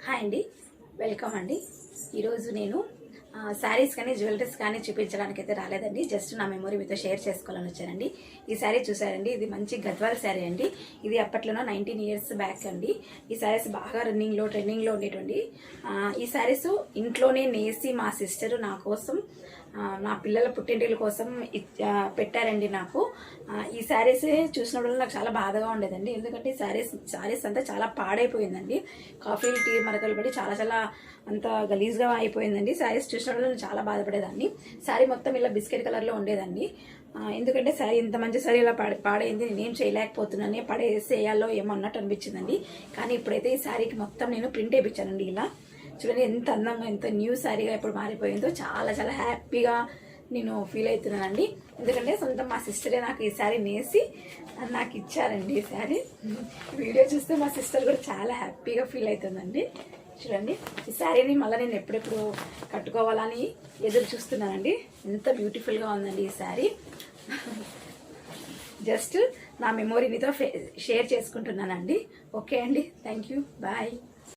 Hi అండి, welcome అండి. ఈరోజు నేను శారీస్ కానీ జ్యువెలరీస్ కానీ చూపించడానికి అయితే రాలేదండి. జస్ట్ నా మెమొరీ మీతో షేర్ చేసుకోవాలని వచ్చానండి. ఈ శారీ చూసారండి, ఇది మంచి గద్వాల్ శారీ అండి. ఇది అప్పట్లోనో 19 ఇయర్స్ బ్యాక్ అండి. ఈ శారీస్ బాగా ట్రెండింగ్లో ఉండేటువంటి ఈ శారీస్ ఇంట్లోనే నేసి మా సిస్టరు నా కోసం, నా పిల్లల పుట్టింటిల కోసం పెట్టారండి నాకు. ఈ శారీస్ చూసినప్పుడు నాకు చాలా బాధగా ఉండేదండి. ఎందుకంటే శారీస్ అంతా చాలా పాడైపోయిందండి. కాఫీ టీ మరకలు పడి చాలా అంత గలీజ్గా అయిపోయిందండి. శారీస్ చూసినప్పుడు నేను చాలా బాధపడేదాన్ని. శారీ మొత్తం ఇలా బిస్కెట్ కలర్లో ఉండేదండి. ఎందుకంటే శారీ ఇంత మంచి శారీ ఇలా పాడైంది, నేనేం చేయలేకపోతున్నాను, పడేసేయాలో ఏమో అన్నట్టు అనిపించిందండి. కానీ ఇప్పుడైతే ఈ శారీకి మొత్తం నేను ప్రింట్ వేయించానండి. ఇలా చూడండి ఎంత అందంగా, ఎంత న్యూ శారీగా ఇప్పుడు మారిపోయిందో. చాలా హ్యాపీగా నేను ఫీల్ అవుతున్నానండి. ఎందుకంటే సొంతం మా సిస్టరే నాకు ఈ శారీ నేసి నాకు ఇచ్చారండి. ఈ శారీ వీడియో చూస్తే మా సిస్టర్ కూడా చాలా హ్యాపీగా ఫీల్ అవుతుందండి. చూడండి, ఈ శారీని మళ్ళీ నేను ఎప్పుడెప్పుడు కట్టుకోవాలని ఎదురు చూస్తున్నానండి. ఎంత బ్యూటిఫుల్గా ఉందండి ఈ శారీ. జస్ట్ నా మెమొరీ మీతో షేర్ చేసుకుంటున్నానండి. ఓకే అండి, థ్యాంక్ యూ, బాయ్.